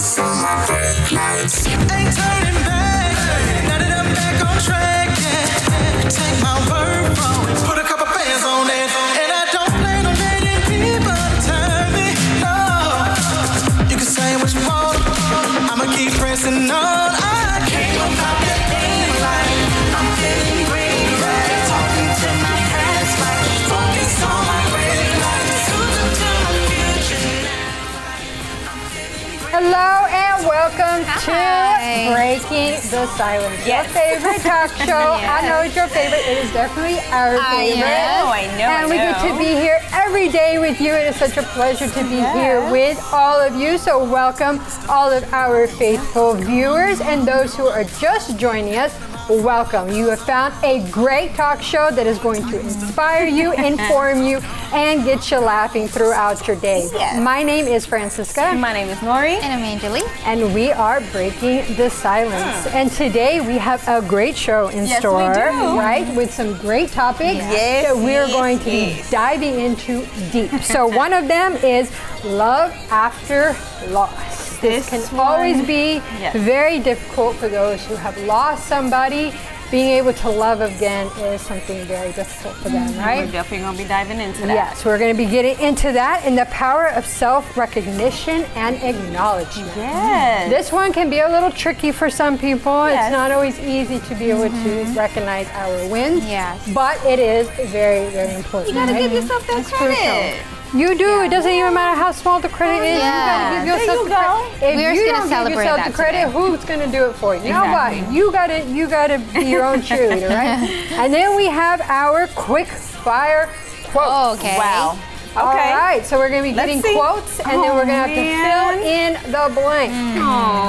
focus on my brake lights. Ain't turning back, now that I'm back on track, yeah. Take my word from it, put a couple bands on it, and I don't plan on letting people turn me, no. You can say what you want, I'ma keep pressing on. I can't go pop that thing like I'm feeling green, right? Talking to my past like focus on my brake lights. Losing to my future now. I'm feeling green. Hello and welcome to Breaking the Silence, your favorite talk show. I know it's your favorite. It is definitely our favorite. I know. And we get to be here every day with you. It is such a pleasure to be here with all of you. So welcome all of our faithful viewers and those who are just joining us. Welcome. You have found a great talk show that is going to inspire you, inform you, and get you laughing throughout your day. Yes. My name is Francisca. My name is Nori. And I'm Angeli. And we are Breaking the Silence. And today we have a great show in store, we do. right? With some great topics that we're going to be diving into deep. So one of them is love after loss. This can always be very difficult for those who have lost somebody. Being able to love again is something very difficult for them, right? We're definitely going to be diving into that. Yes, we're going to be getting into that and the power of self-recognition and acknowledgement. Yes. This one can be a little tricky for some people. It's not always easy to be able to recognize our wins. Yes. But it is very, very important. You got to right? give yourself that credit. You do. It doesn't even matter how small the credit is. You got to give yourself the credit. If We're you gonna don't give celebrate yourself that the credit, today. who's going to do it for you? Exactly. Nobody. You got to be your own cheerleader, right? And then we have our quick fire quotes. Oh, okay. Wow. All right, so we're going to be getting see. quotes, and then we're going to have to fill in the blank.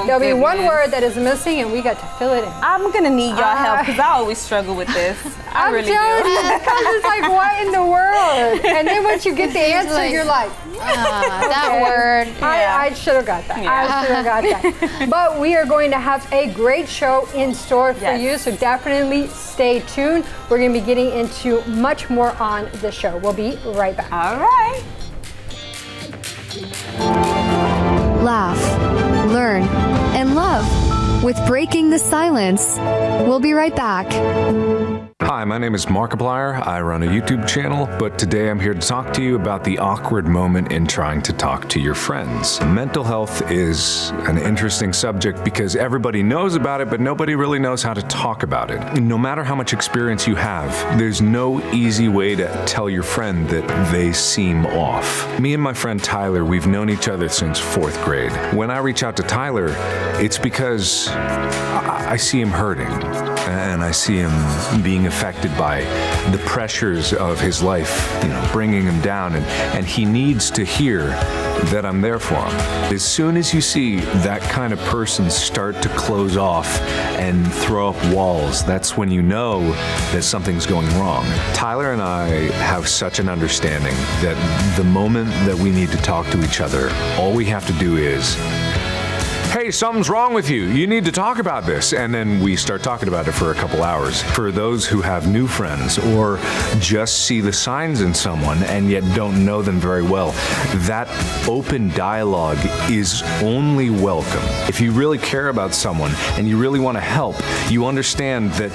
There'll be one word that is missing, and we got to fill it in. I'm going to need y'all help because I always struggle with this. I really do. I'm telling you, because it's like, what in the world? And then once you get the answer, like- you're like, That word. I should have got that. I should have got that. But we are going to have a great show in store for you, so definitely stay tuned. We're going to be getting into much more on the show. We'll be right back. All right. Laugh, learn, and love with Breaking the Silence. We'll be right back. Hi, my name is Markiplier. I run a YouTube channel, but today I'm here to talk to you about the awkward moment in trying to talk to your friends. Mental health is an interesting subject because everybody knows about it, but nobody really knows how to talk about it. No matter how much experience you have, there's no easy way to tell your friend that they seem off. Me and my friend Tyler, we've known each other since 4th grade. When I reach out to Tyler, it's because I see him hurting. And I see him being affected by the pressures of his life, bringing him down, and he needs to hear that I'm there for him. As soon as you see that kind of person start to close off and throw up walls, that's when you know that something's going wrong. Tyler and I have such an understanding that the moment that we need to talk to each other, all we have to do is, hey, something's wrong with you. You need to talk about this. And then we start talking about it for a couple hours. For those who have new friends or just see the signs in someone and yet don't know them very well, that open dialogue is only welcome. If you really care about someone and you really want to help, you understand that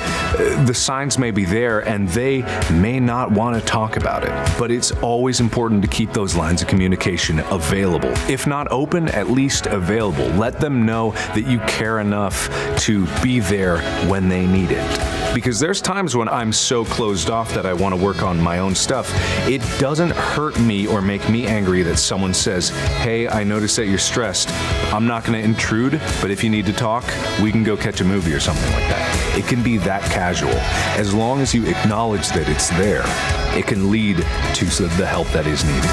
the signs may be there and they may not want to talk about it. But it's always important to keep those lines of communication available. If not open, at least available. Let them know that you care enough to be there when they need it. Because there's times when I'm so closed off that I want to work on my own stuff. It doesn't hurt me or make me angry that someone says, hey, I noticed that you're stressed. I'm not going to intrude, but if you need to talk, we can go catch a movie or something like that. It can be that casual. As long as you acknowledge that it's there, it can lead to the help that is needed.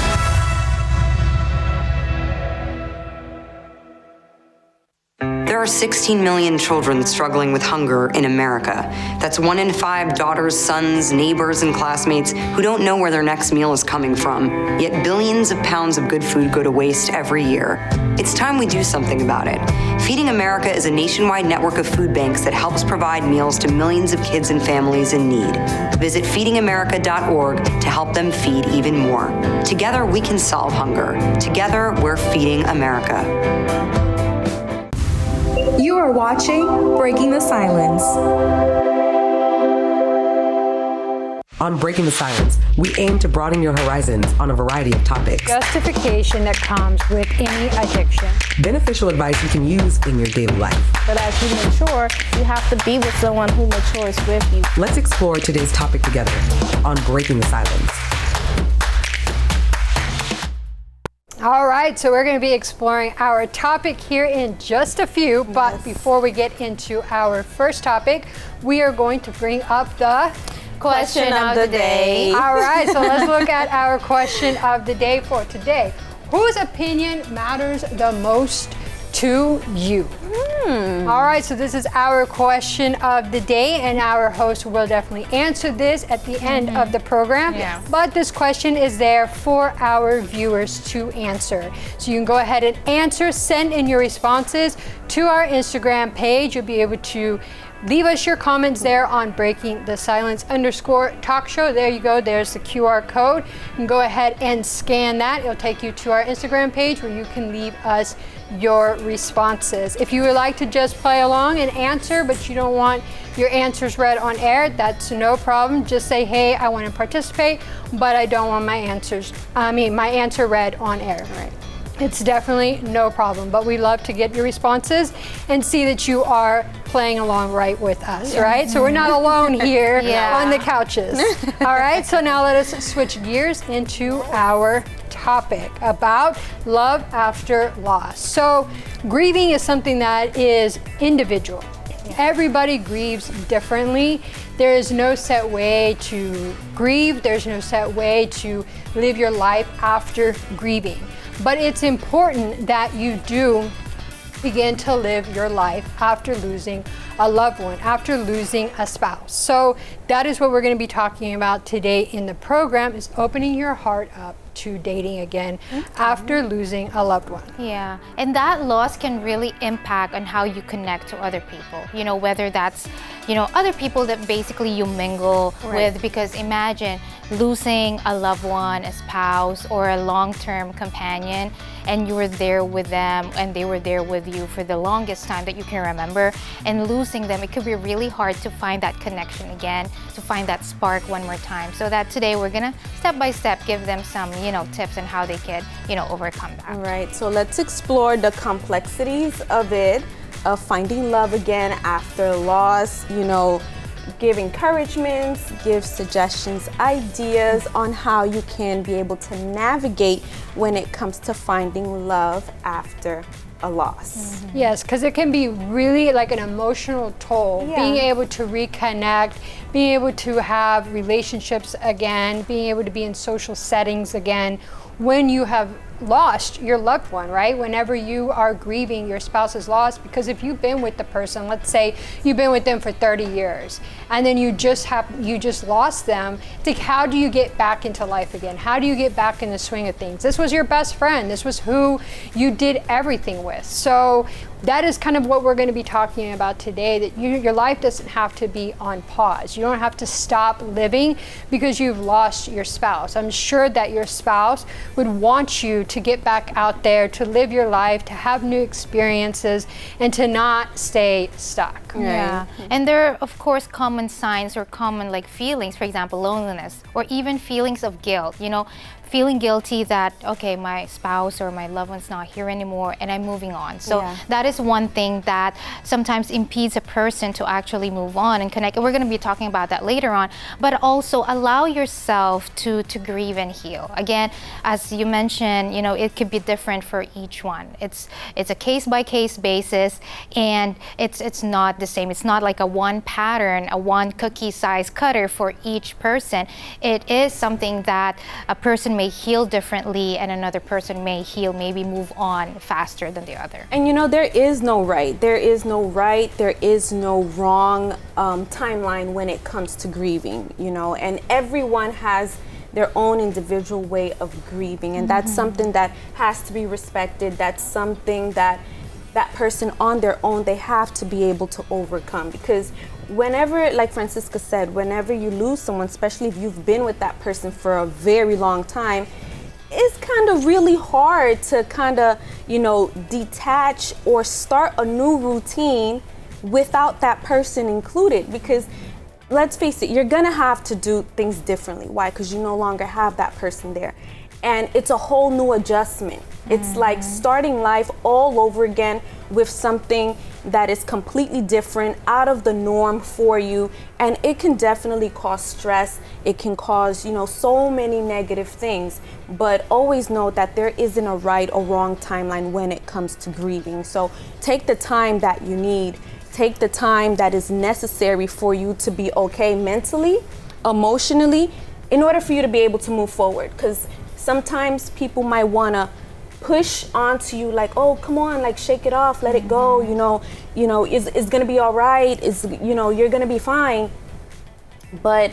There are 16 million children struggling with hunger in America. That's 1 in 5 daughters, sons, neighbors, and classmates who don't know where their next meal is coming from. Yet billions of pounds of good food go to waste every year. It's time we do something about it. Feeding America is a nationwide network of food banks that helps provide meals to millions of kids and families in need. Visit feedingamerica.org to help them feed even more. Together, we can solve hunger. Together, we're feeding America. are watching Breaking the Silence. On Breaking the Silence, we aim to broaden your horizons on a variety of topics. Justification that comes with any addiction. Beneficial advice you can use in your daily life. But as you mature, you have to be with someone who matures with you. Let's explore today's topic together on Breaking the Silence. All right, so we're going to be exploring our topic here in just a few, but before we get into our first topic, we are going to bring up the Question of the day. All right, so let's look at our question of the day for today. Whose opinion matters the most to you? All right, so this is our question of the day, and our host will definitely answer this at the end of the program. Yeah. But this question is there for our viewers to answer. So you can go ahead and answer, send in your responses to our Instagram page. You'll be able to leave us your comments there on Breaking the Silence _talk show. There you go. There's the QR code. You can go ahead and scan that. It'll take you to our Instagram page where you can leave us your responses. If you would like to just play along and answer, but you don't want your answers read on air, that's no problem. Just say, hey, I want to participate, but I don't want my answer read on air. Right. It's definitely no problem, but we love to get your responses and see that you are playing along right with us, right? So we're not alone here on the couches. All right, so now let us switch gears into our topic about love after loss. So grieving is something that is individual. Everybody grieves differently. There is no set way to grieve. There's no set way to live your life after grieving. But it's important that you do begin to live your life after losing a loved one, after losing a spouse. So that is what we're going to be talking about today in the program, is opening your heart up to dating again after losing a loved one. Yeah, and that loss can really impact on how you connect to other people. You know, whether that's, other people that basically you mingle with, because imagine losing a loved one, a spouse, or a long-term companion, and you were there with them and they were there with you for the longest time that you can remember, and losing them, it could be really hard to find that connection again, to find that spark one more time. So that today we're gonna step by step give them some tips on how they could overcome that. Right, so let's explore the complexities of it, of finding love again after loss, give encouragements, give suggestions, ideas on how you can be able to navigate when it comes to finding love after a loss. Yes, because it can be really like an emotional toll. Being able to reconnect, being able to have relationships again, being able to be in social settings again when you have lost your loved one, right? Whenever you are grieving your spouse's loss, because if you've been with the person, let's say you've been with them for 30 years and then you just lost them, it's like, how do you get back into life again? How do you get back in the swing of things? This was your best friend. This was who you did everything with. So that is kind of what we're going to be talking about today, that your life doesn't have to be on pause. You don't have to stop living because you've lost your spouse. I'm sure that your spouse would want you to get back out there, to live your life, to have new experiences, and to not stay stuck. Yeah, and there are of course common signs or common feelings, for example, loneliness, or even feelings of guilt, feeling guilty that, okay, my spouse or my loved one's not here anymore and I'm moving on. So that is one thing that sometimes impedes a person to actually move on and connect. And we're going to be talking about that later on, but also allow yourself to grieve and heal. Again, as you mentioned, it could be different for each one. It's a case-by-case basis, and it's not the same. It's not like a one pattern, a one cookie size cutter for each person. It is something that a person may heal differently and another person may heal, maybe move on faster than the other. And there is no right. There is no wrong timeline when it comes to grieving, and everyone has their own individual way of grieving, and that's something that has to be respected. That's something that person on their own, they have to be able to overcome, because whenever, like Francisca said, whenever you lose someone, especially if you've been with that person for a very long time, it's kind of really hard to kind of, detach or start a new routine without that person included, because let's face it, you're gonna have to do things differently. Why? Because you no longer have that person there. And it's a whole new adjustment. It's like starting life all over again with something that is completely different, out of the norm for you. And it can definitely cause stress. It can cause, so many negative things. But always know that there isn't a right or wrong timeline when it comes to grieving. So take the time that you need. Take the time that is necessary for you to be okay mentally, emotionally, in order for you to be able to move forward. Because sometimes people might want to push onto you like, oh, come on, like shake it off, let it go, it's gonna be all right, you're gonna be fine. But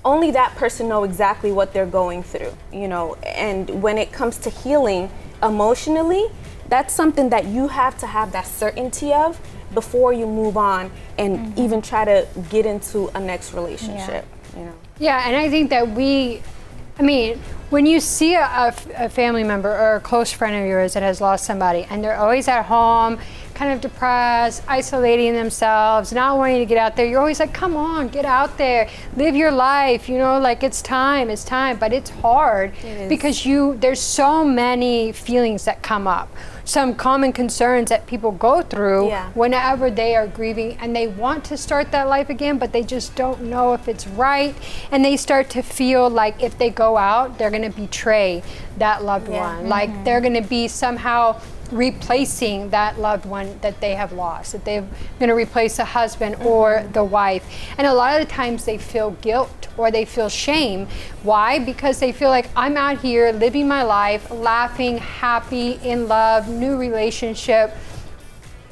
only that person know exactly what they're going through, and when it comes to healing emotionally, that's something that you have to have that certainty of before you move on and even try to get into a next relationship. Yeah, and I think that when you see a family member or a close friend of yours that has lost somebody and they're always at home, kind of depressed, isolating themselves, not wanting to get out there, you're always like, come on, get out there, live your life, like it's time, but it's hard because there's so many feelings that come up. Some common concerns that people go through whenever they are grieving, and they want to start that life again, but they just don't know if it's right, and they start to feel like if they go out, they're going to betray that loved one, like they're going to be somehow replacing that loved one that they have lost, that they're going to replace the husband or the wife. And a lot of the times they feel guilt or they feel shame. Why? Because they feel like, I'm out here living my life, laughing, happy, in love, new relationship,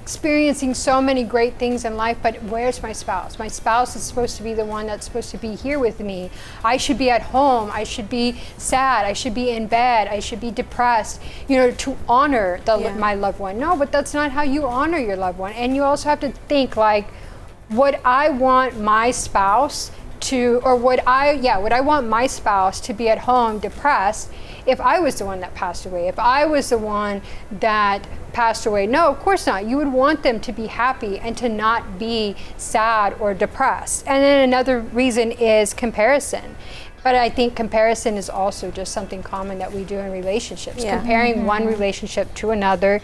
experiencing so many great things in life, but where's my spouse? My spouse is supposed to be the one that's supposed to be here with me. I should be at home. I should be sad. I should be in bed. I should be depressed, to honor my loved one. No, but that's not how you honor your loved one. And you also have to think like, would I want my spouse to, or would I want my spouse to be at home depressed if I was the one that passed away, if I was the one that passed away? No, of course not. You would want them to be happy and to not be sad or depressed. And then another reason is comparison. But I think comparison is also just something common that we do in relationships, comparing one relationship to another.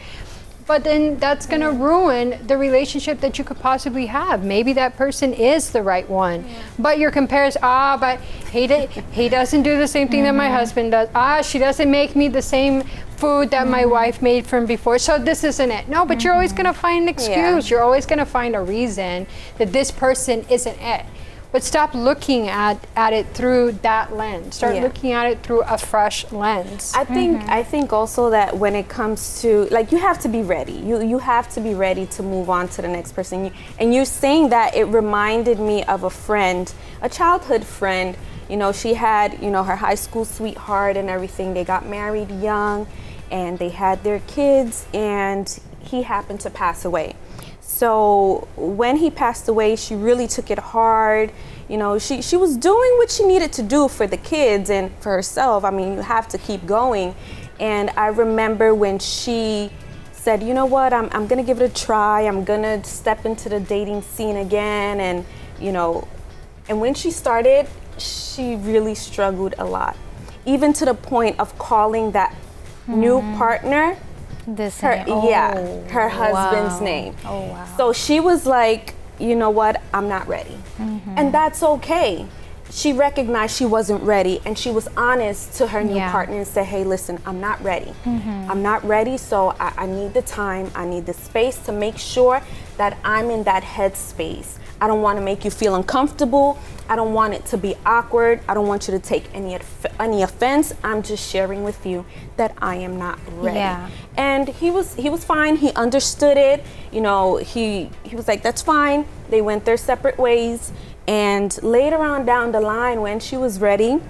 But then that's going to ruin the relationship that you could possibly have. Maybe that person is the right one, but your comparison, but he doesn't do the same thing that my husband does. She doesn't make me the same food that my wife made from before, so this isn't it. No, but you're always going to find an excuse. You're always going to find a reason that this person isn't it. But stop looking at it through that lens. Start looking at it through a fresh lens. I think also that when it comes to, like, you have to be ready. You have to be ready to move on to the next person. And you saying that, it reminded me of a friend, a childhood friend. She had, her high school sweetheart and everything. They got married young and they had their kids, and he happened to pass away. So when he passed away, she really took it hard. She was doing what she needed to do for the kids and for herself. I mean, you have to keep going. And I remember when she said, you know what, I'm going to give it a try. I'm going to step into the dating scene again. And, and when she started, she really struggled a lot, even to the point of calling that new partner her husband's name. Oh, wow. So she was like, you know what, I'm not ready. And that's okay. She recognized she wasn't ready, and she was honest to her new partner and said, hey, listen, I'm not ready. I'm not ready, so I need the time, I need the space to make sure that I'm in that headspace. I don't want to make you feel uncomfortable. I don't want it to be awkward. I don't want you to take any offense. I'm just sharing with you that I am not ready. Yeah. And he was fine. He understood it. He was like, that's fine. They went their separate ways. And later on down the line, when she was ready,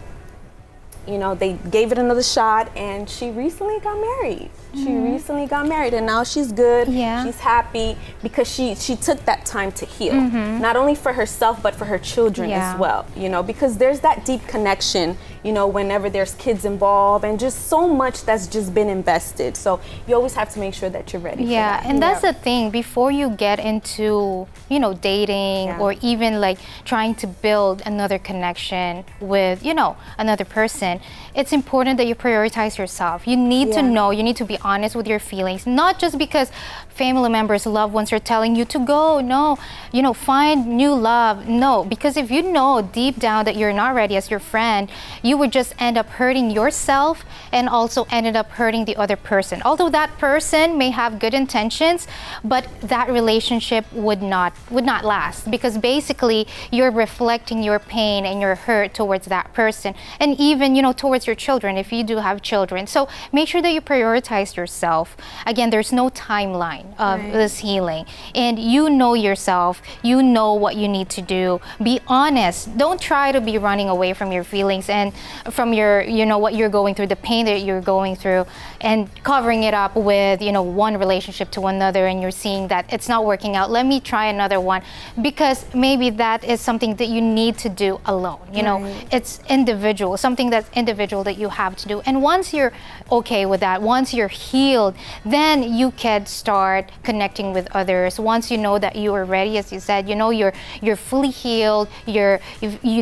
you know, they gave it another shot, and she recently got married. She recently got married, and now she's good. Yeah. She's happy because she took that time to heal, not only for herself but for her children as well. You know, because there's that deep connection. You know, whenever there's kids involved, and just so much that's just been invested. So you always have to make sure that you're ready. For that. And that's the thing. Before you get into, you know, dating or even like trying to build another connection with, you know, another person, it's important that you prioritize yourself. You need to know, you need to be honest with your feelings, not just because family members, loved ones are telling you to go. No, you know, find new love. No, because if you know deep down that you're not ready as your friend, you would just end up hurting yourself and also ended up hurting the other person. Although that person may have good intentions, but that relationship would not last, because basically you're reflecting your pain and your hurt towards that person, and even, you know, towards your children if you do have children. So make sure that you prioritize yourself. Again, there's no timeline of this healing, and you know yourself, you know what you need to do. Be honest. Don't try to be running away from your feelings and from your, you know, what you're going through, the pain that you're going through, and covering it up with, you know, one relationship to another, and you're seeing that it's not working out. Let me try another one, because maybe that is something that you need to do alone. You know, it's individual, something that's individual that you have to do. And once you're okay with that, once you're healed, then you can start connecting with others. Once you know that you are ready, as you said, you know, you're fully healed, you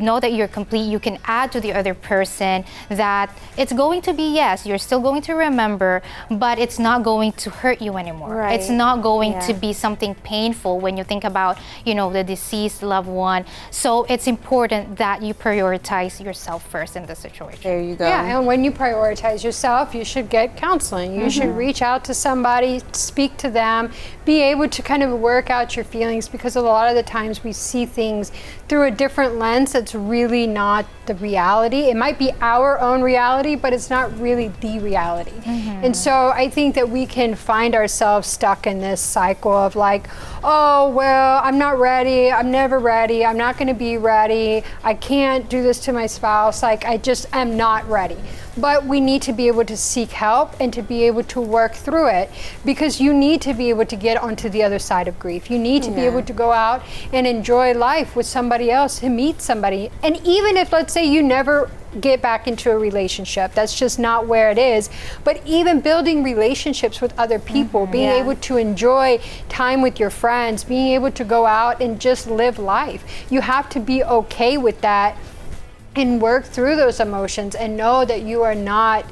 know that you're complete, you can add to the other person that it's going to be, yes, you're still going to remember, but it's not going to hurt you anymore. It's not going to be something painful when you think about, you know, the deceased loved one. So it's important that you prioritize yourself first in this situation. There you go. Yeah, and when you prioritize yourself, you should get counseling. You should reach out to somebody, speak to them, be able to kind of work out your feelings, because a lot of the times we see things through a different lens that's really not the reality. It might be our own reality, but it's not really the reality. And so I think that we can find ourselves stuck in this cycle of like, oh, well, I'm not ready, I'm never ready, I'm not gonna be ready, I can't do this to my spouse, like I just am not ready. But we need to be able to seek help and to be able to work through it, because you need to be able to get onto the other side of grief. You need to be able to go out and enjoy life with somebody else, to meet somebody. And even if, let's say, you never get back into a relationship, that's just not where it is, but even building relationships with other people, being able to enjoy time with your friends, being able to go out and just live life. You have to be okay with that and work through those emotions and know that you are not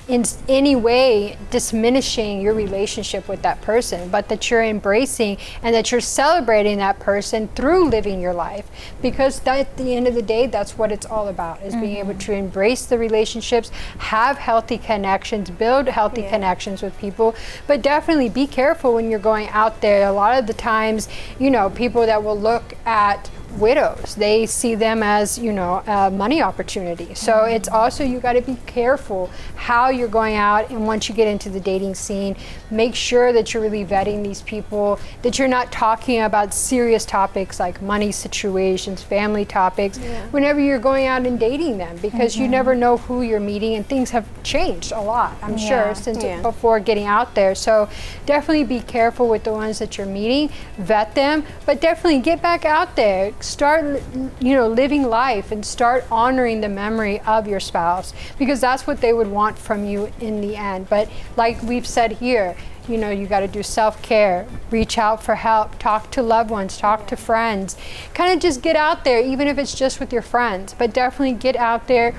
in any way diminishing your relationship with that person, but that you're embracing and that you're celebrating that person through living your life. Because at the end of the day, that's what it's all about, is being able to embrace the relationships, have healthy connections, build healthy connections with people, but definitely be careful when you're going out there. A lot of the times, you know, people that will look at widows, they see them as, you know, a money opportunity. So it's also, you got to be careful how you're going out, and once you get into the dating scene, make sure that you're really vetting these people, that you're not talking about serious topics like money situations, family topics, whenever you're going out and dating them, because you never know who you're meeting, and things have changed a lot, I'm sure, since before getting out there. So definitely be careful with the ones that you're meeting, vet them, but definitely get back out there. Start, you know, living life and start honoring the memory of your spouse, because that's what they would want from you in the end. But like we've said here, you know, you got to do self-care, reach out for help, talk to loved ones, talk to friends, kind of just get out there, even if it's just with your friends, but definitely get out there.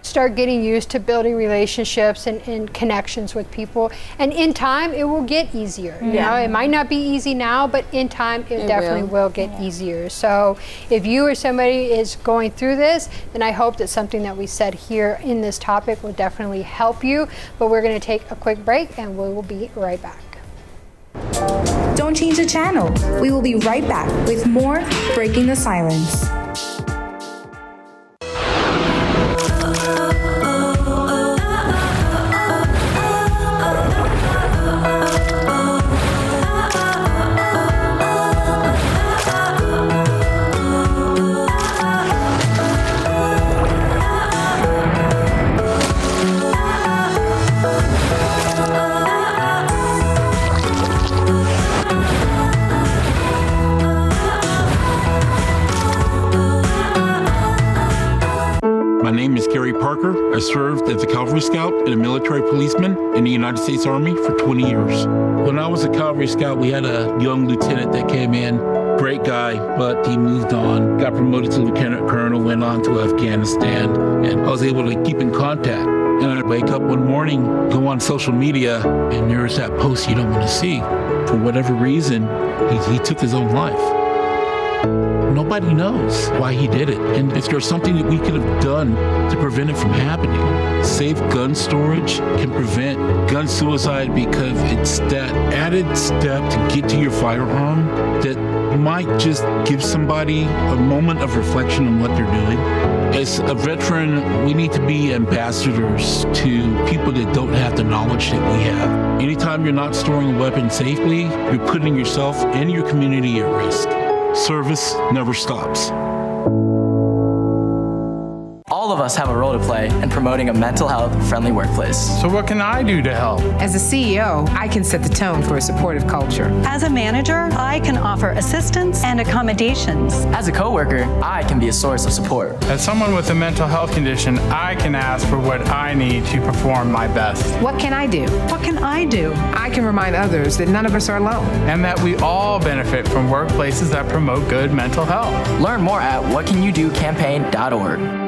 Start getting used to building relationships and connections with people, and in time it will get easier. You know, it might not be easy now, but in time it definitely will get easier. So if you or somebody is going through this, then I hope that something that we said here in this topic will definitely help you. But we're going to take a quick break, and we will be right back. Don't change the channel. We will be right back with more Breaking the Silence. Parker. I served as a Cavalry Scout and a military policeman in the United States Army for 20 years. When I was a Cavalry Scout, we had a young lieutenant that came in. Great guy, but he moved on, got promoted to lieutenant colonel, went on to Afghanistan, and I was able to keep in contact. And I wake up one morning, go on social media, and there's that post you don't want to see. For whatever reason, he took his own life. Nobody knows why he did it. And if there's something that we could have done to prevent it from happening, safe gun storage can prevent gun suicide, because it's that added step to get to your firearm that might just give somebody a moment of reflection on what they're doing. As a veteran, we need to be ambassadors to people that don't have the knowledge that we have. Anytime you're not storing a weapon safely, you're putting yourself and your community at risk. Service never stops. All of us have a role to play in promoting a mental health friendly workplace. So what can I do to help? As a CEO, I can set the tone for a supportive culture. As a manager, I can offer assistance and accommodations. As a coworker, I can be a source of support. As someone with a mental health condition, I can ask for what I need to perform my best. What can I do? What can I do? I can remind others that none of us are alone. And that we all benefit from workplaces that promote good mental health. Learn more at whatcanyoudocampaign.org.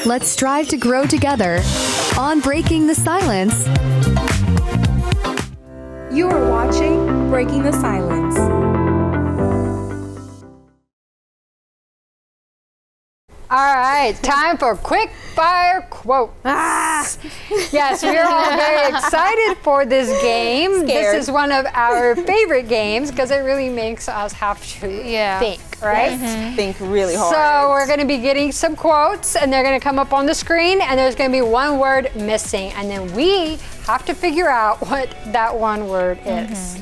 Let's strive to grow together on Breaking the Silence. You are watching Breaking the Silence. All right, time for quick fire quotes. Yes, we're all very excited for this game. Scared. This is one of our favorite games because it really makes us have to think, right? Yes. Think really hard. So we're going to be getting some quotes, and they're going to come up on the screen, and there's going to be one word missing, and then we have to figure out what that one word is.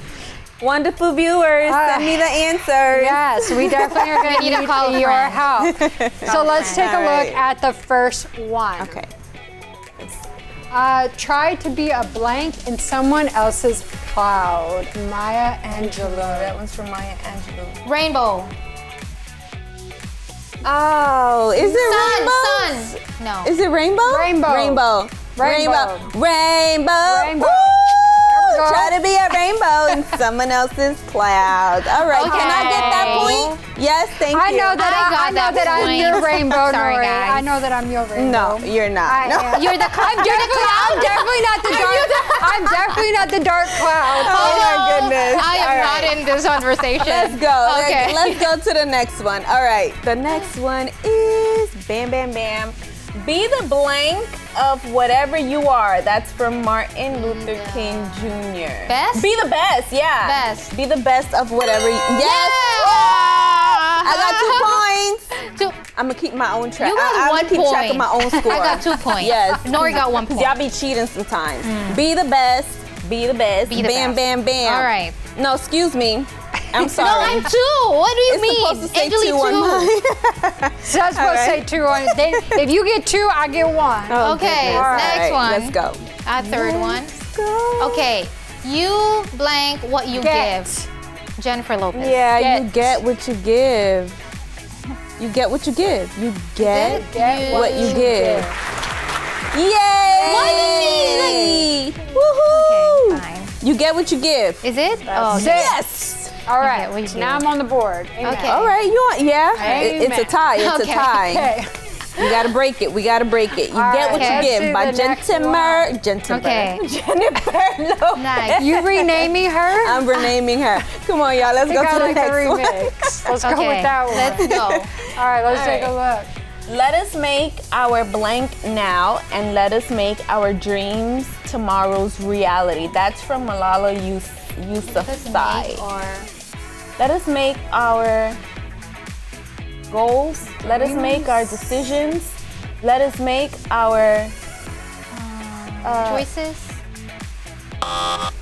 Wonderful viewers, send me the answers. Yes, we definitely are going to need your help. So let's take a look at the first one. Okay. Try to be a blank in someone else's cloud. Maya Angelou. That one's from Maya Angelou. Rainbow. Oh, is it rainbow? Sun. No. Is it rainbow? Rainbow. Rainbow. Rainbow. Rainbow. Rainbow. Woo! Try to be a rainbow in someone else's cloud. All right, Okay. can I get that point? Yes, thank you. I know that I'm your rainbow, Sorry, Nori. guys. I know that I'm your rainbow. No, you're not. No. You're the I'm definitely not the dark. I'm definitely not the dark cloud. Oh my goodness. I am not in this conversation. Let's go. Okay. Let's go to the next one. All right. The next one is bam, bam, bam. Be the blank of whatever you are. That's from Martin Luther King Jr. Best? Be the best, yeah. Best. Be the best of whatever you. Yes. I got 2 points. I'm gonna keep my own track. You got I'm 1 gonna keep track of point. my own score. I got 2 points. Yes. Nori got 1 point. Y'all be cheating sometimes. Be the best. Be the best. Be the bam, best. bam, bam. All right. No, excuse me. I'm sorry. No, I'm 2. What do you mean? It's supposed to say Angelique 2 on mine. So that's supposed to say 2 on it. If you get 2, I get 1. Oh, Okay, goodness. next All right, one. Let's go. Our third one. Go. Okay. You blank what you Get. give. Jennifer Lopez. Yeah, Get. you get what you give. You get what you give. You get what you give. Yay! What do you mean? Woohoo! Okay, fine. You get what you give. Is it? Oh, That's it. Yes. All right, Okay, we do. now I'm on the board. Amen. Okay. All right, you want? Yeah. It's a Amen. tie. It's Okay. a tie. Okay. We gotta break it. We gotta break it. You All get what right, you let's give do by the next Jennifer. Okay. Jennifer Lopez. Nice. You renaming her? I'm renaming her. Come on, y'all. Let's I go think I to the like the next one. remix. Let's go Okay, with that one. let's go. All right, let's take a look. Let us make our blank now, and let us make our dreams tomorrow's reality. That's from Malala Yousafzai. Let us make our goals. Let us make our decisions. Let us make our Choices.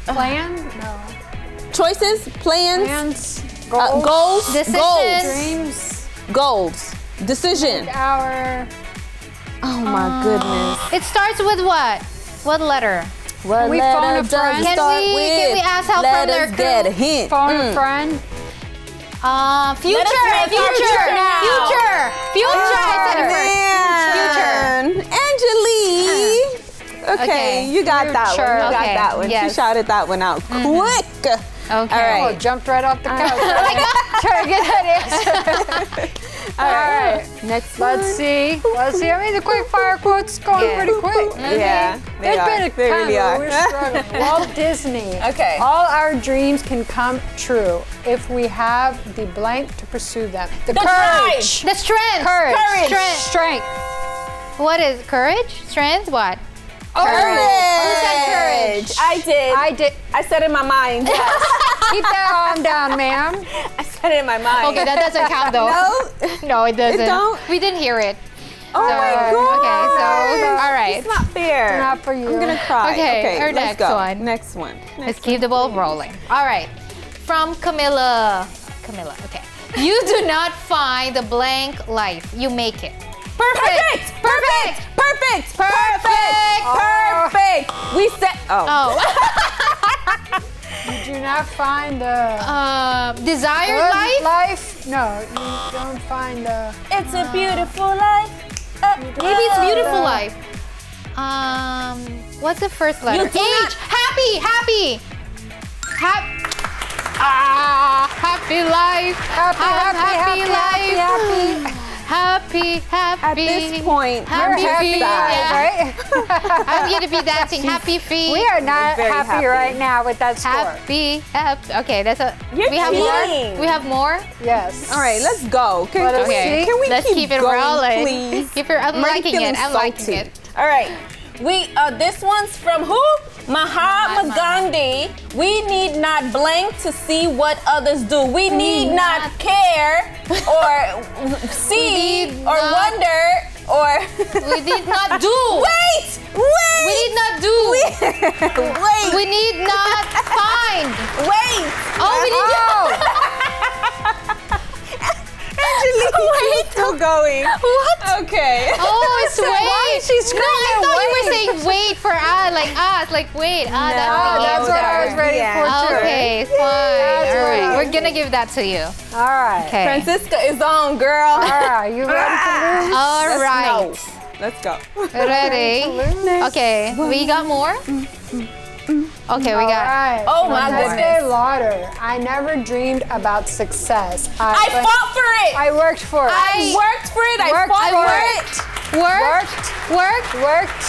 Plan? No. choices, plans, Plans, goals, Decisions. dreams, goals, decision. our. Oh my goodness. It starts with what? What letter? What we letter phone a does friend? it start Can we with? ask help Let from their us get a crew? hint. Phone a friend. Future. Let us make our future now. Future. I said it first. Future. Angelique. Okay, you got that one. You got Okay, that one. yes. She shouted that one out quick. Okay. All right. Oh, jumped right off the couch. Trying to get that answer. All right. Next Let's see. I mean, the quick fire quotes going pretty quick. Yeah, they There's are. been a They time really where are. we're struggling. Walt Disney. Okay. All our dreams can come true if we have the blank to pursue them. The courage. The strength. Courage. Strength. What is courage? Strength? What? Oh, Who said courage? I did. I said in my mind. Keep that arm down, ma'am. I said it in my mind. Okay, that doesn't count though. No, it doesn't. It don't? We didn't hear it. Oh my God. Okay, so all right. It's not fair. Not for you. I'm gonna cry. Okay, our let's next go. one. Next one. Let's keep the ball rolling. All right. From Camilla, okay. You do not find the blank life, you make it. Perfect! Perfect! Perfect! Perfect! Perfect! We said. Oh. You do not find the desired good life? No, you don't find the. It's a beautiful life. Maybe it's beautiful life. What's the first letter? You do not- Happy life. Happy. At this point, Happy You're feet. happy, right? I'm gonna be dancing. Happy feet. We are not very happy, happy. right now with that score. Happy. Okay, that's a. You're we have cheating. more. We have more. Yes. All right, let's go. Can Okay. we Let's keep it going, rolling. please? I'm liking feeling it. I'm liking salty. it. All right. This one's from who? Mahatma Gandhi. We need not blank to see what others do. We need not care or see or wonder or. We did not do. Wait! We did not do. Wait! We need not find. Wait! Oh, we did not. Angelique, keep still going. What? Okay. Oh, it's wait. Why is she No, screaming I thought you were wait? saying wait for us, like wait. That's what I was ready for too. Okay, fine. All right, we're gonna give that to you. All right. Okay. Francisca is on, girl. All right. You ready to lose? All Let's right. go. Let's go. Ready? Okay. We got more. Okay, we got. Right. Oh my Estee goodness. Lauder. I never dreamed about success. I fought for it. I worked for it. I worked for it. I Worked fought for for it. it. Worked.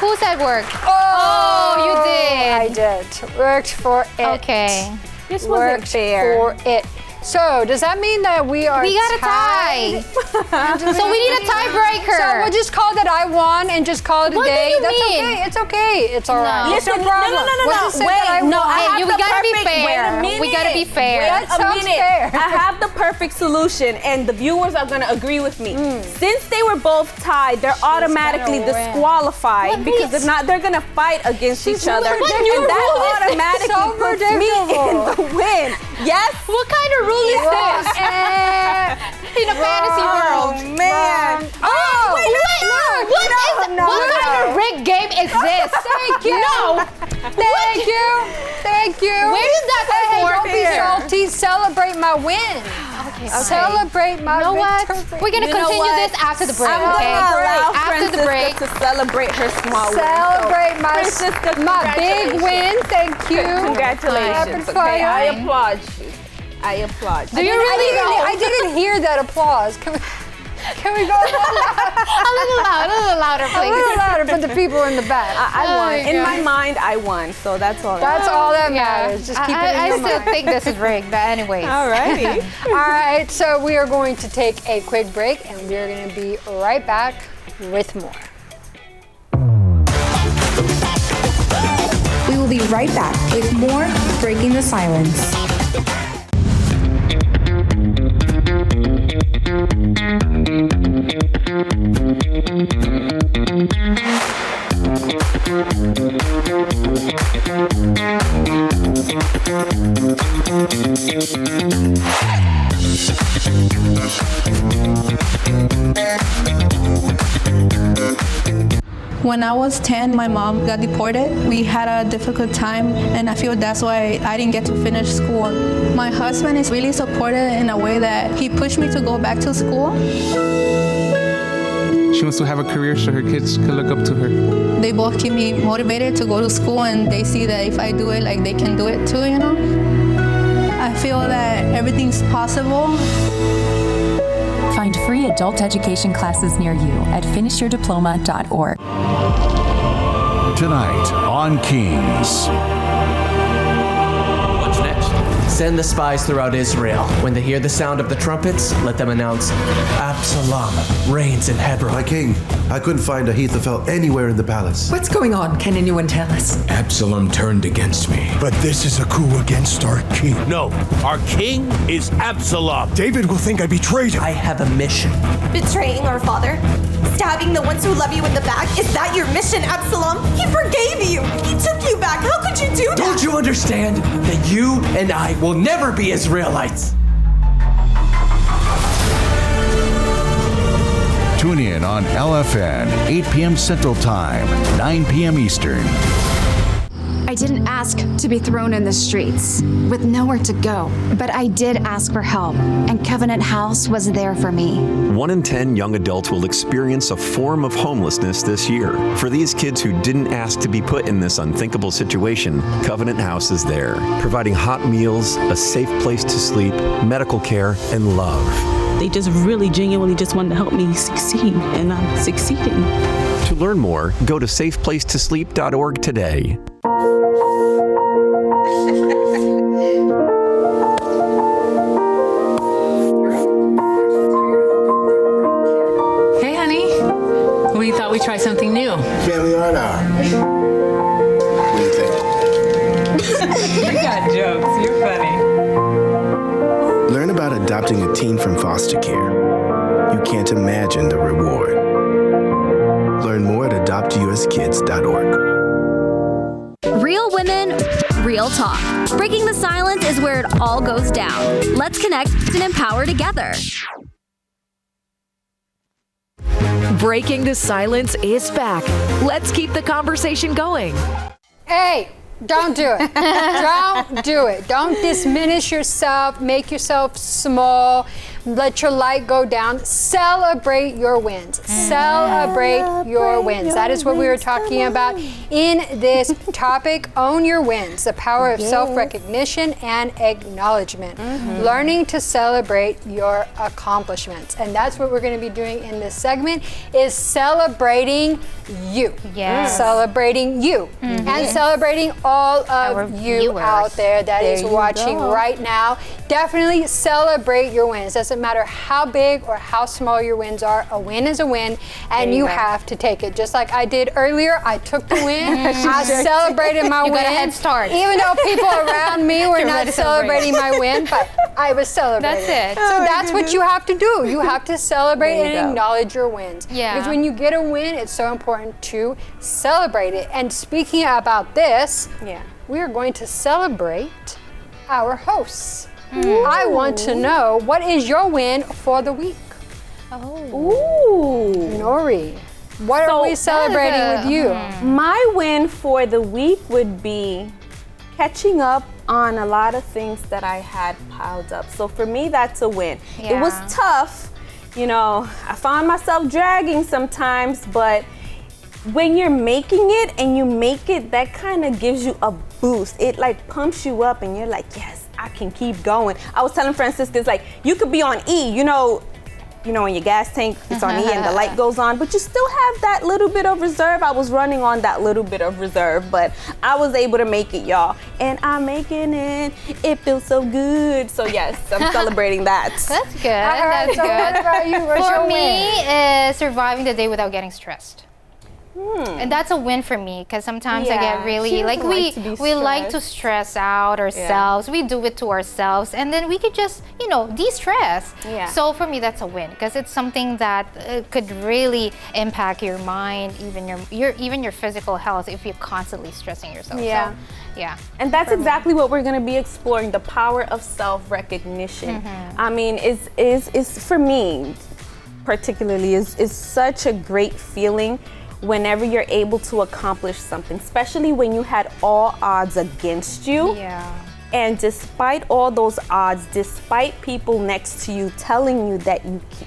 Who said work? Oh, you did. I did. Worked for it. Okay. This wasn't Worked fair. for it. So, does that mean that we are We got a tied? tie. So we need a tiebreaker. So we'll just call that I won and just call it a What do day. you That's mean? okay. It's okay. It's all right. No. It's no Listen, problem. no. We'll just say that I Wait, no, won. I have we the gotta be perfect. fair. Wait a minute. We gotta be fair. Wait That a sounds minute. fair. I have the perfect solution, and the viewers are gonna agree with me. Since they were both tied, they're automatically gonna win. disqualified because if not, they're gonna fight against each other, What and new that rule is this? automatically So puts me in predictable. the win. Yes. What kind of rule is this? In a fantasy world. Oh man. Oh, wait, no. What kind of rigged game is this? Thank you. No. Thank you. Thank you. Where does that Hey, come don't be from? salty. Celebrate my win. Okay. Celebrate my You know what? victory. We're gonna You know continue what? this after the break, I'm okay? gonna allow After the break. Francisca to celebrate her small win. Celebrate So, my Francisca, big win. Thank you. Congratulations. Rapid Okay, I fire. applaud you. I applaud you. Do you really know? I didn't hear that applause. Can we go a A little louder, a please. little louder for the people in the back? I Oh won. my In God. my mind, I won. So that's all. That's all that matters. Just keep it in I your still mind. think this is rigged, but anyways. Alrighty. All right, so we are going to take a quick break, and we are going to be right back with more. We will be right back with more Breaking the Silence. When When I was 10, my mom got deported. We had a difficult time, and I feel that's why I didn't get to finish school. My husband is really supportive in a way that he pushed me to go back to school. She wants to have a career so her kids can look up to her. They both keep me motivated to go to school, and they see that if I do it, like they can do it too, you know? I feel that everything's possible. Find free adult education classes near you at finishyourdiploma.org. Tonight on Kings. What's next? Send the spies throughout Israel. When they hear the sound of the trumpets, let them announce, Absalom reigns in Hebron. My king, I couldn't find Ahithophel anywhere in the palace. What's going on? Can anyone tell us? Absalom turned against me. But this is a coup against our king. No, our king is Absalom. David will think I betrayed him. I have a mission. Betraying our father? Stabbing the ones who love you in the back? Is that your mission, Absalom? He forgave you. He took you back. How could you do that? Don't you understand that you and I will never be Israelites? Tune in on LFN, 8 p.m. Central Time, 9 p.m. Eastern. I didn't ask to be thrown in the streets with nowhere to go, but I did ask for help, and Covenant House was there for me. 1 in 10 young adults will experience a form of homelessness this year. For these kids who didn't ask to be put in this unthinkable situation, Covenant House is there, providing hot meals, a safe place to sleep, medical care, and love. They just really genuinely just wanted to help me succeed, and I'm succeeding. To learn more, go to safeplacetosleep.org today. Hey, honey. We thought we'd try something new. Family art hour. What do you think? You got jokes. You're funny. Learn about adopting a teen from foster care. You can't imagine the reward. Learn more at adoptuskids.org. Real women, real talk. Breaking the silence is where it all goes down. Let's connect and empower together. Breaking the Silence is back. Let's keep the conversation going. Hey, don't do it. Don't do it. Don't diminish yourself, make yourself small, let your light go down. Celebrate your wins. Celebrate your wins. That is what we were talking about in this topic. Own your wins, the power of self-recognition and acknowledgement. Learning to celebrate your accomplishments. And that's what we're going to be doing in this segment, is celebrating you. Yes. Celebrating you. And celebrating all of you out there that is watching right now. Definitely celebrate your wins. Doesn't matter how big or how small your wins are. A win is a win, and you have to take it. Just like I did earlier, I took the win. I celebrated my win. You got a head start. Even though people around me were not celebrating my win, but I was celebrating. That's it. So that's what you have to do. You have to celebrate and acknowledge your wins. Yeah. Because when you get a win, it's so important to celebrate it. And speaking about this, we are going to celebrate our hosts. I want to know, what is your win for the week? Nori, what are we celebrating with you? My win for the week would be catching up on a lot of things that I had piled up. So for me, that's a win. It was tough. You know, I found myself dragging sometimes, but when you're making it and you make it, that kind of gives you a boost. It like pumps you up and you're like, yes, I can keep going. I was telling Francisca, it's like, you could be on E, you know, when your gas tank is on E and the light goes on, but you still have that little bit of reserve. I was running on that little bit of reserve, but I was able to make it, y'all. And I'm making it. It feels so good. So yes, I'm celebrating that. That's good. That's so good. what about you? What's For your me, win? surviving the day without getting stressed. And that's a win for me, because sometimes I get really like we like to stress out ourselves. We do it to ourselves, and then we could just de-stress. So for me, that's a win, because it's something that could really impact your mind, even your physical health, if you're constantly stressing yourself. So, and that's exactly what we're going to be exploring, the power of self-recognition. I mean, is for me particularly is such a great feeling whenever you're able to accomplish something, especially when you had all odds against you. Yeah. And despite all those odds, despite people next to you telling you that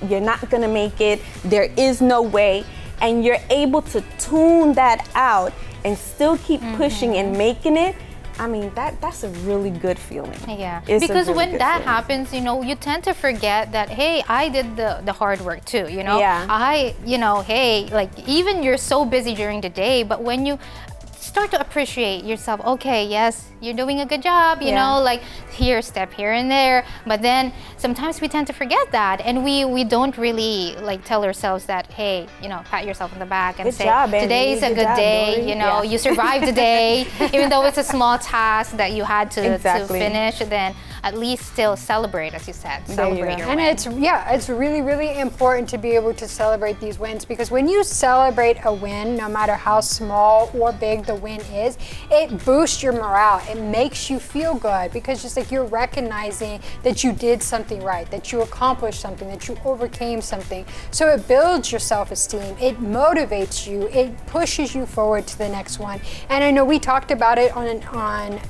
you're not gonna make it, there is no way, and you're able to tune that out and still keep pushing and making it, I mean, that's a really good feeling. Yeah, It's because a really when good that feeling. happens, you know, you tend to forget that, hey, I did the hard work too, you know? Yeah. Hey, like even you're so busy during the day, but when you start to appreciate yourself, okay, yes, you're doing a good job, you know, like step here and there, but then sometimes we tend to forget that, and we don't really like tell ourselves that, hey, you know, pat yourself on the back and Good say, job, Andy. today's a Good good job, day, Dory. you know, you survived the day, even though it's a small task that you had to finish, then at least still celebrate, as you said, celebrate your And win. it's really, really important to be able to celebrate these wins, because when you celebrate a win, no matter how small or big the win is, it boosts your morale. It makes you feel good, because just like you're recognizing that you did something right, that you accomplished something, that you overcame something. So it builds your self-esteem, it motivates you, it pushes you forward to the next one. And I know we talked about it on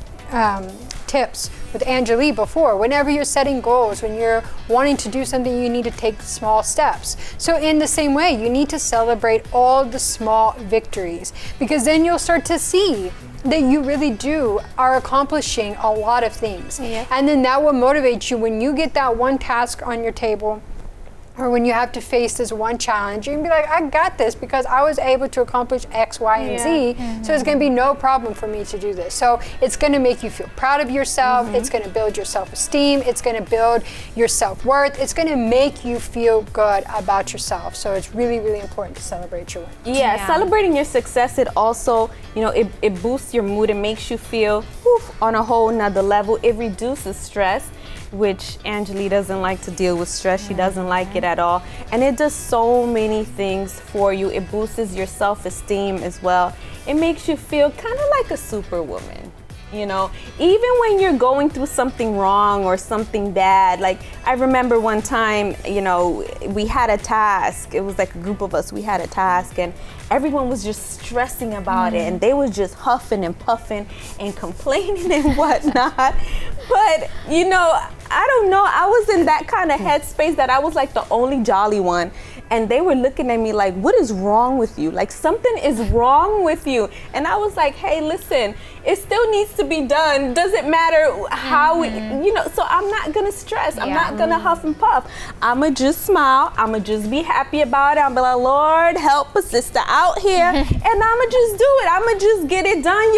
tips with Angelique before. Whenever you're setting goals, when you're wanting to do something, you need to take small steps. So in the same way, you need to celebrate all the small victories, because then you'll start to see that you really are accomplishing a lot of things. And then that will motivate you when you get that one task on your table, or when you have to face this one challenge, you can be like, I got this because I was able to accomplish X, Y, and Z. So it's going to be no problem for me to do this. So it's going to make you feel proud of yourself. It's going to build your self-esteem. It's going to build your self-worth. It's going to make you feel good about yourself. So it's really, really important to celebrate your wins. Yeah, celebrating your success, it also, you know, it boosts your mood. It makes you feel on a whole nother level. It reduces stress, which Angelique doesn't like to deal with stress. She doesn't like it at all. And it does so many things for you. It boosts your self-esteem as well. It makes you feel kind of like a superwoman. You know, even when you're going through something wrong or something bad. Like, I remember one time, you know, we had a task. It was like a group of us. We had a task, and everyone was just stressing about it, and they was just huffing and puffing and complaining and whatnot. But, you know, I don't know. I was in that kind of headspace that I was like the only jolly one. And they were looking at me like, what is wrong with you? Like, something is wrong with you. And I was like, hey, listen, it still needs to be done. Doesn't matter how, you know, so I'm not gonna stress. I'm not gonna huff and puff. I'ma just smile. I'ma just be happy about it. I'ma be like, Lord, help a sister out here. And I'ma just do it. I'ma just get it done.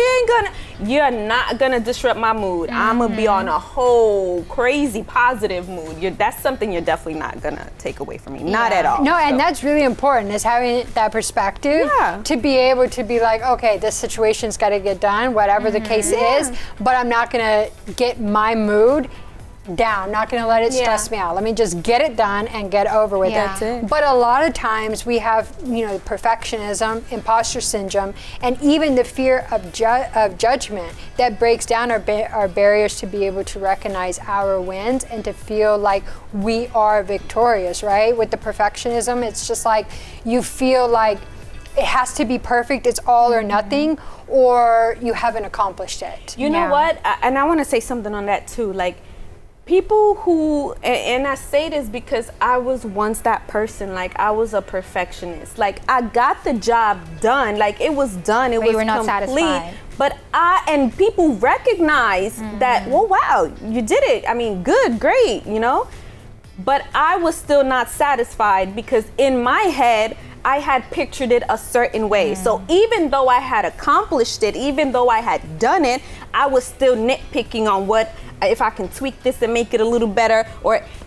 You're not gonna disrupt my mood. I'ma be on a whole crazy positive mood. That's something you're definitely not gonna take away from me. Not at all. No, and that's really important, is having that perspective to be able to be like, okay, this situation's got to get done, whatever the case is, but I'm not going to get my mood down, not going to let it stress me out. Let me just get it done and get over with it. But a lot of times we have, you know, perfectionism, imposter syndrome, and even the fear of judgment that breaks down our barriers to be able to recognize our wins and to feel like we are victorious, right? With the perfectionism, it's just like you feel like it has to be perfect, it's all or nothing, or you haven't accomplished it. You know what? And I want to say something on that too. Like, people who, and I say this because I was once that person, like I was a perfectionist. Like, I got the job done, like it was done, it was you were not complete. satisfied. But and people recognize that, well, wow, you did it. I mean, good, great, you know? But I was still not satisfied because in my head, I had pictured it a certain way. So even though I had accomplished it, even though I had done it, I was still nitpicking on what, if I can tweak this and make it a little better,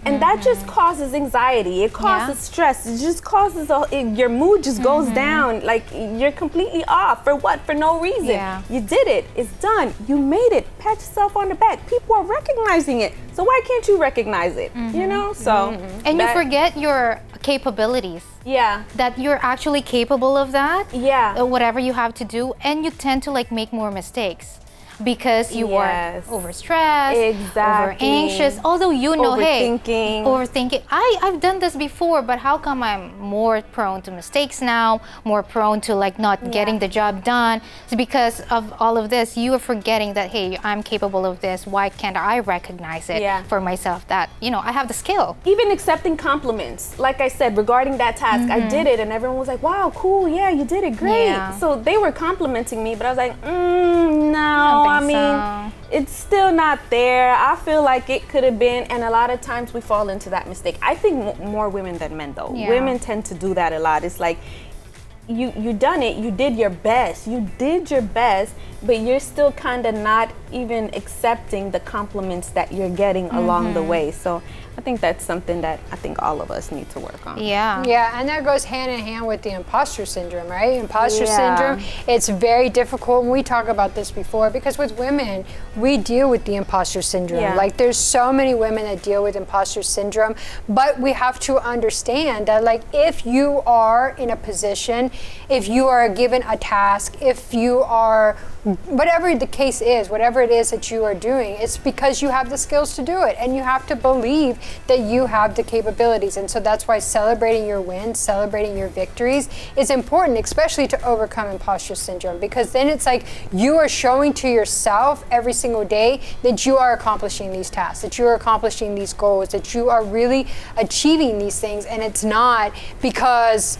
and that just causes anxiety. It causes stress. It just causes your mood just goes down. Like, you're completely off. For what? For no reason. You did it. It's done. You made it. Pat yourself on the back. People are recognizing it. So why can't you recognize it? You know? So and you forget your capabilities. That you're actually capable of that. Whatever you have to do, and you tend to like make more mistakes. because you are overstressed, over anxious. Although you know, overthinking. I've done this before, but how come I'm more prone to mistakes now, more prone to like not getting the job done? It's because of all of this. You are forgetting that, hey, I'm capable of this. Why can't I recognize it for myself that, you know, I have the skill? Even accepting compliments. Like I said, regarding that task, I did it and everyone was like, wow, cool, yeah, you did it great. Yeah. So they were complimenting me, but I was like, no, I mean, it's still not there. I feel like it could have been, and a lot of times we fall into that mistake. I think more women than men though. Yeah. Women tend to do that a lot. It's like, you done it, you did your best, but you're still kind of not even accepting the compliments that you're getting along the way. So I think that's something that I think all of us need to work on. Yeah, and that goes hand in hand with the imposter syndrome, right? Imposter syndrome, it's very difficult, and we talk about this before, because with women, we deal with the imposter syndrome. Like, there's so many women that deal with imposter syndrome, but we have to understand that, like, if you are in a position, if you are given a task, if you are, whatever the case is, whatever it is that you are doing, it's because you have the skills to do it, and you have to believe that you have the capabilities. And so that's why celebrating your wins, celebrating your victories is important, especially to overcome imposter syndrome, because then it's like you are showing to yourself every single day that you are accomplishing these tasks, that you are accomplishing these goals, that you are really achieving these things, and it's not because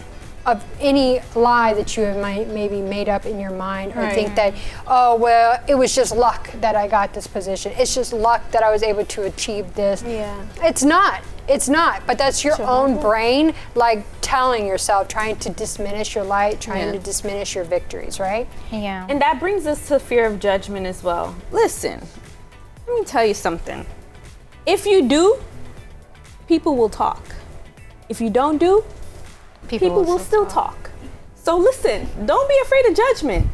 of any lie that you have maybe made up in your mind, or think that, oh, well, it was just luck that I got this position. It's just luck that I was able to achieve this. It's not. It's not. But that's your own brain, like, telling yourself, trying to diminish your light, trying to diminish your victories, right? Yeah. And that brings us to fear of judgment as well. Listen, let me tell you something. If you do, people will talk. If you don't do, people will still talk. So listen, don't be afraid of judgment.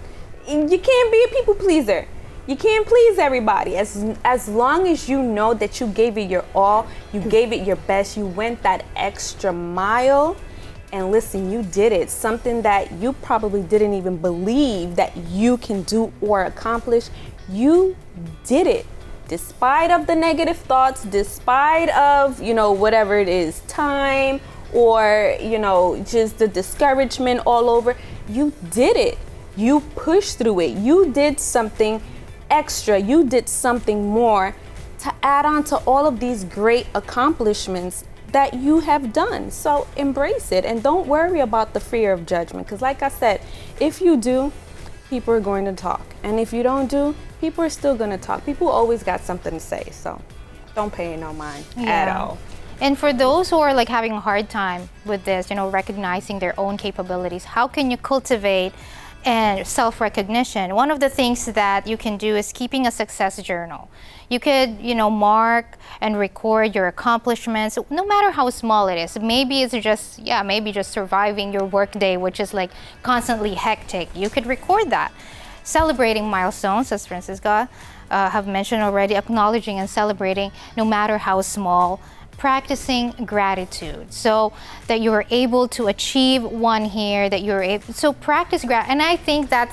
You can't be a people pleaser. You can't please everybody. As long as you know that you gave it your all, you gave it your best, you went that extra mile, and listen, you did it. Something that you probably didn't even believe that you can do or accomplish, you did it. Despite of the negative thoughts, despite of, you know, whatever it is, time, or, you know, just the discouragement all over, you did it. You pushed through it. You did something extra. You did something more to add on to all of these great accomplishments that you have done. So embrace it and don't worry about the fear of judgment, because like I said, if you do, people are going to talk. And if you don't do, people are still going to talk. People always got something to say, so don't pay no mind at all. And for those who are like having a hard time with this, you know, recognizing their own capabilities, how can you cultivate and self-recognition? One of the things that you can do is keeping a success journal. You could, you know, mark and record your accomplishments, no matter how small it is. Maybe it's just, maybe just surviving your workday, which is like constantly hectic. You could record that. Celebrating milestones, as Francisca have mentioned already, acknowledging and celebrating no matter how small. Practicing gratitude, so that you're able to achieve one here, that you're able, so practice and I think that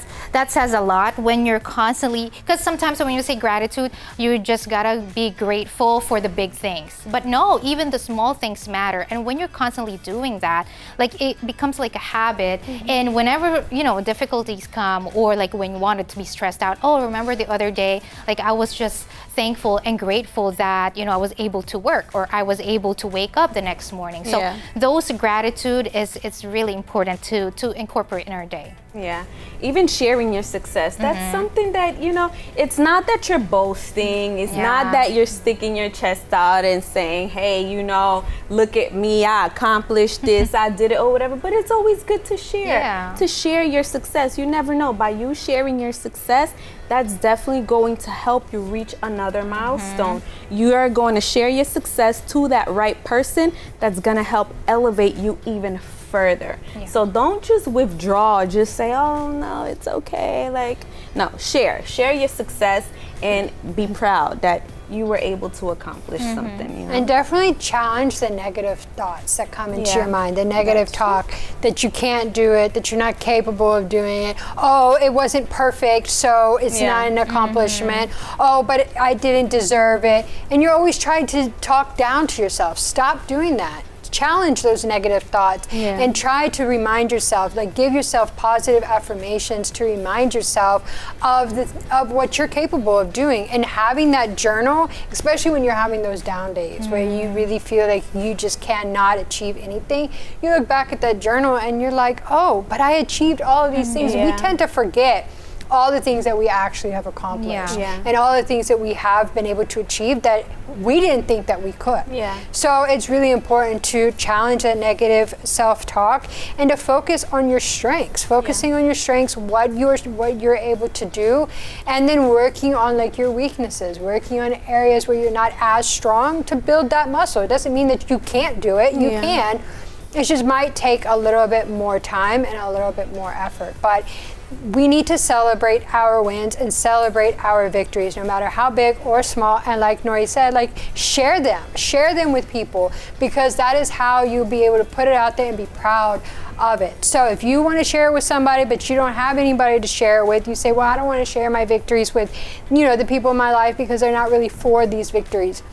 says a lot when you're constantly, because sometimes when you say gratitude, you just gotta be grateful for the big things, but no, even the small things matter. And when you're constantly doing that, like, it becomes like a habit. And whenever, you know, difficulties come, or like when you wanted to be stressed out, oh, remember the other day, like, I was just thankful and grateful that, you know, I was able to work, or I was able to wake up the next morning. So those gratitude it's really important to incorporate in our day. Yeah, even sharing your success, that's something that, you know, it's not that you're boasting, it's not that you're sticking your chest out and saying, hey, you know, look at me, I accomplished this, I did it, or whatever, but it's always good to share your success. You never know, by you sharing your success, that's definitely going to help you reach another milestone. You are going to share your success to that right person that's going to help elevate you even further. Yeah. So don't just withdraw, just say, oh no, it's okay. Like, no, share your success and be proud that you were able to accomplish something. You know? And definitely challenge the negative thoughts that come into your mind, the negative talk that you can't do it, that you're not capable of doing it. Oh, it wasn't perfect, so it's not an accomplishment. Oh, but I didn't deserve it. And you're always trying to talk down to yourself. Stop doing that. Challenge those negative thoughts and try to remind yourself, like give yourself positive affirmations to remind yourself of what you're capable of doing. And having that journal, especially when you're having those down days where you really feel like you just cannot achieve anything, you look back at that journal and you're like, oh, but I achieved all of these things. We tend to forget all the things that we actually have accomplished and all the things that we have been able to achieve that we didn't think that we could. So it's really important to challenge that negative self-talk and to focus on your strengths, focusing on your strengths, what you're able to do, and then working on like your weaknesses, working on areas where you're not as strong to build that muscle. It doesn't mean that you can't do it, you can. It just might take a little bit more time and a little bit more effort. But we need to celebrate our wins and celebrate our victories, no matter how big or small. And like Nori said, like share them with people, because that is how you'll be able to put it out there and be proud of it. So if you want to share it with somebody, but you don't have anybody to share it with, you say, well, I don't want to share my victories with, the people in my life because they're not really for these victories.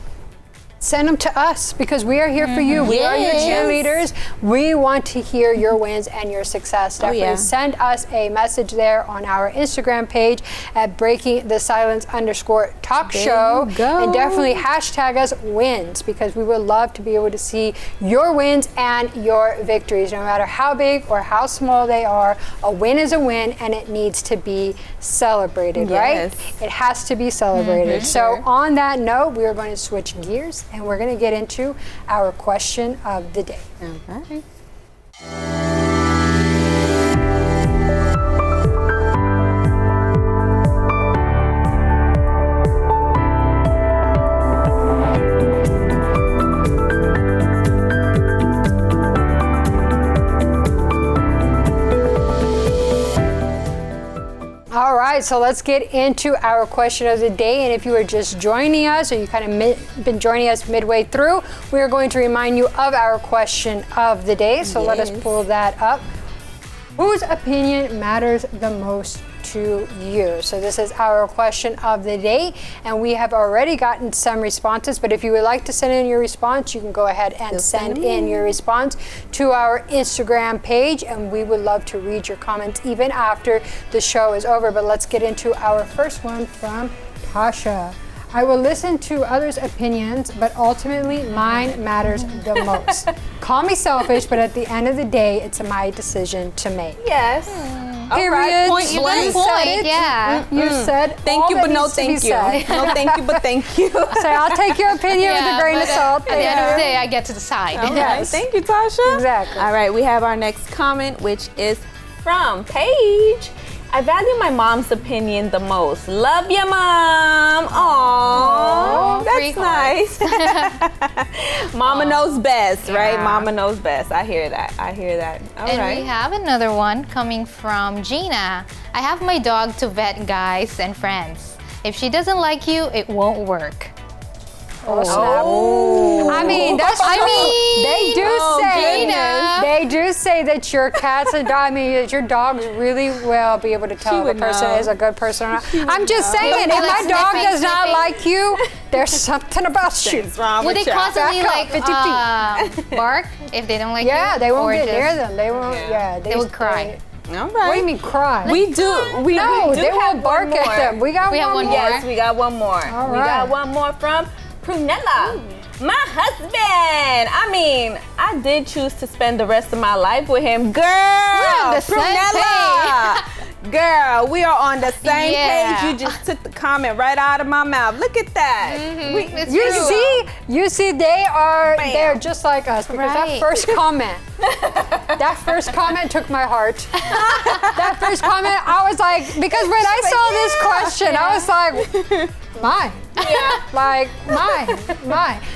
Send them to us, because we are here for you. We are your cheerleaders. We want to hear your wins and your success. Definitely send us a message there on our Instagram page at BreakingTheSilence_talk show. And definitely hashtag us wins, because we would love to be able to see your wins and your victories, no matter how big or how small they are. A win is a win, and it needs to be celebrated, right? It has to be celebrated. So on that note, we are going to switch gears and we're going to get into our question of the day. Okay. All right, so let's get into our question of the day. And if you are just joining us, or you kind of been joining us midway through, we are going to remind you of our question of the day. So let us pull that up. Whose opinion matters the most to you? So this is our question of the day, and we have already gotten some responses, but if you would like to send in your response, you can go ahead and send in your response to our Instagram page, and we would love to read your comments even after the show is over. But let's get into our first one from Tasha. I will listen to others' opinions, but ultimately mine matters the most. Call me selfish, but at the end of the day, it's my decision to make. Yes. Period. Point blank. You said it. You said thank you, but no thank you. No thank you, but thank you. So I'll take your opinion with a grain of salt. At the end of the day, I get to decide. Yes. Thank you, Tasha. Exactly. All right, we have our next comment, which is from Paige. I value my mom's opinion the most. Love your mom. Aww, that's nice. Mama knows best, right? Mama knows best. I hear that. All and right. we have another one coming from Gina. I have my dog to vet guys and friends. If she doesn't like you, it won't work. I mean, they do say that your cats and dogs, that your dogs really will be able to tell if a person is a good person or not. I'm just saying, if my dog does not like you, there's something about you. Would they constantly bark if they don't like you? Yeah, they won't get near them. They won't. Yeah, they would cry. All right. What do you mean cry? We do. We they won't bark at them. We got one more. Yes, we got one more. All right. We got one more from Prunella. My husband. I mean, I did choose to spend the rest of my life with him. Girl, Prunella. Girl, we are on the same page. You just took the comment right out of my mouth. Look at that. You see, they're just like us, because that first comment took my heart. That first comment, I was like, because when I saw this question, I was like, mine. Yeah. Like, mine.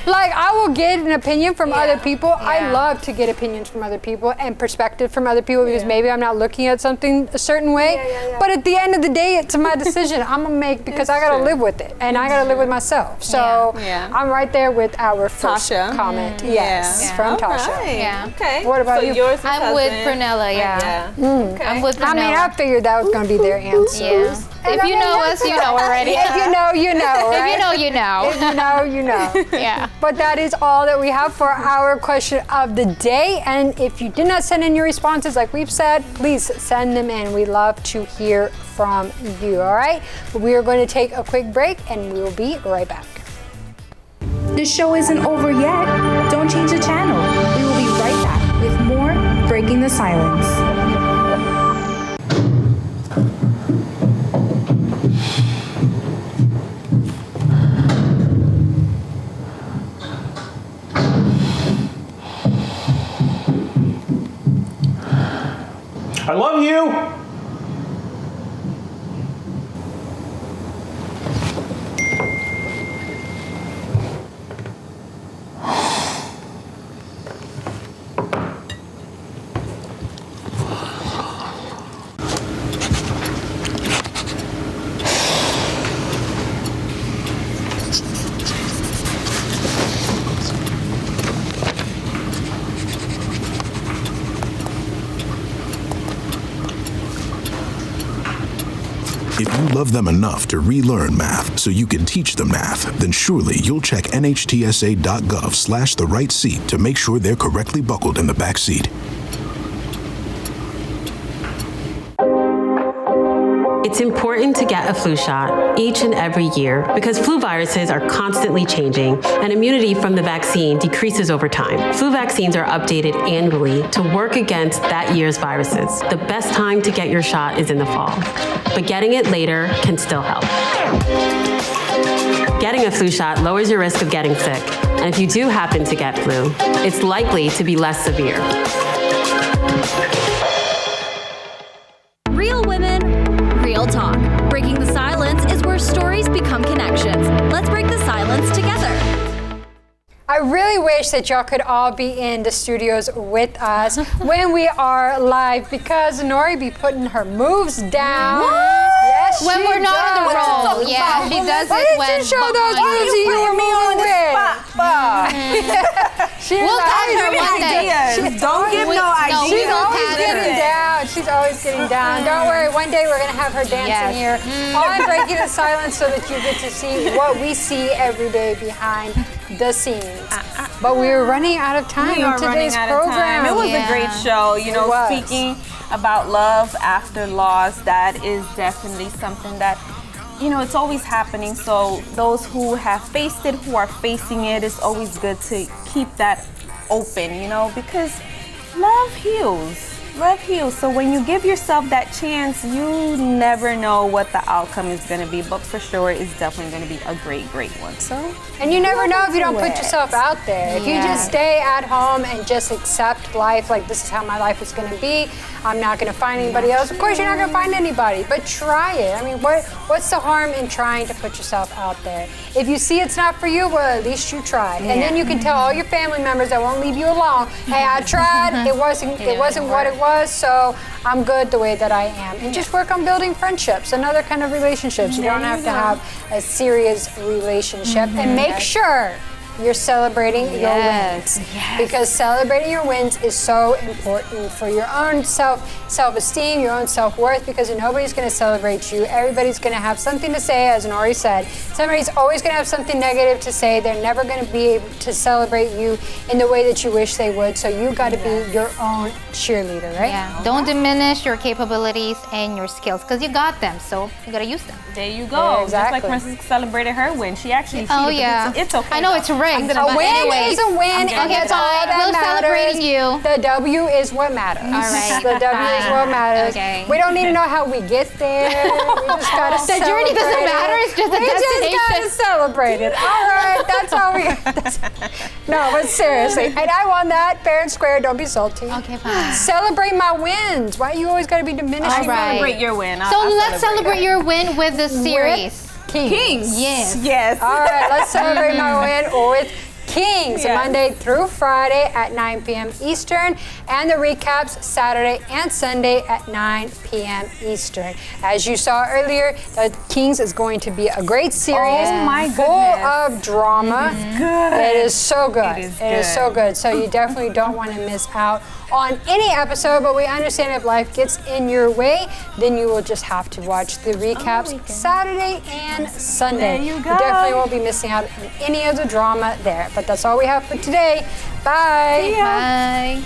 Like, I will get an opinion from other people. I love to get opinions from other people and perspective from other people because maybe I'm not looking at something a certain way. But at the end of the day, it's my decision I'm going to make because I got to live with it. And I got to live with myself. So I'm right there with our first comment. Yes, from Tasha. Right. Yeah. Okay. What about you? Yours I'm with Prunella, Okay. I'm with Prunella. I mean, I figured that was going to be their answer. Yeah. If you know us, you know already. If you know, you know, right? If you know, you know. If you know, you know. Yeah. But that is all that we have for our question of the day. And if you did not send in your responses, like we've said, please send them in. We love to hear from you, all right? But we are going to take a quick break, and we will be right back. The show isn't over yet. Don't change the channel. We will be right back with more Breaking the Silence. I love you! If you love them enough to relearn math so you can teach them math, then surely you'll check nhtsa.gov/the right seat to make sure they're correctly buckled in the back seat. It's important to get a flu shot each and every year because flu viruses are constantly changing and immunity from the vaccine decreases over time. Flu vaccines are updated annually to work against that year's viruses. The best time to get your shot is in the fall, but getting it later can still help. Getting a flu shot lowers your risk of getting sick, and if you do happen to get flu, it's likely to be less severe. Real women, real talk. Breaking the silence is where stories become connections. Let's break the silence together. I really wish that y'all could all be in the studios with us when we are live because Nori be putting her moves down. What? Yes, When she we're not in the does. role. Yeah, she does Why it did when you show those behind moves you. you were moving with? We'll tell her one day. Don't give no ideas. She's always tell getting her. down. She's always getting down. Don't worry. One day we're going to have her dancing here on Breaking the Silence so that you get to see what we see every day behind the scenes. But we're running out of time We are in today's running out of program. time. It was a great show. You know, It was. speaking about love after loss, that is definitely something that, you know, it's always happening. So those who have faced it, who are facing it, it's always good to keep that open, you know, because love heals. Love heals. So when you give yourself that chance, you never know what the outcome is going to be, but for sure it's definitely going to be a great, great one. So, and you never know if you don't do put it. yourself out there. If you just stay at home and just accept life, like this is how my life is going to be, I'm not going to find anybody else. Of course, you're not going to find anybody, but try it. I mean, what's the harm in trying to put yourself out there? If you see it's not for you, well, at least you tried. And then you can tell all your family members that won't leave you alone, hey, I tried, it wasn't what it was, so I'm good the way that I am. And just work on building friendships and other kind of relationships. You don't have to have a serious relationship. And make sure you're celebrating your wins. Because celebrating your wins is so important for your own self-esteem, your own self-worth, because nobody's going to celebrate you. Everybody's going to have something to say, as Nori said. Somebody's always going to have something negative to say. They're never going to be able to celebrate you in the way that you wish they would. So you got to be your own cheerleader, right? Yeah. Don't diminish your capabilities and your skills because you got them, so you got to use them. There you go. Yeah, exactly. Just like Princess celebrated her win. She actually cheated, Oh, but yeah. it's okay. I know it's rigged. A win is a win, and that's all that We're matters. celebrating you. The W is what matters. All right. The W is what matters. Okay. We don't need to know how we get there. We just gotta The journey doesn't celebrate matter, it. it's just the We just destination. gotta celebrate it. All right, that's all we got. No, but seriously, and I won that fair and square. Don't be salty. Okay, fine. Celebrate my wins. Why you always gotta be diminishing? I celebrate your win. So let's celebrate your win with this series. Kings. Yes. Yes. All right, let's celebrate my win with Kings, Yes. Monday through Friday at 9 p.m. Eastern, and the recaps Saturday and Sunday at 9 p.m. Eastern. As you saw earlier, the Kings is going to be a great series, Oh my full of drama. Good. It is so good. It is so good. So you definitely don't want to miss out on any episode, but we understand if life gets in your way, then you will just have to watch the recaps Saturday and Sunday. There you go. You definitely won't be missing out on any of the drama there. But that's all we have for today. Bye. See ya. Bye.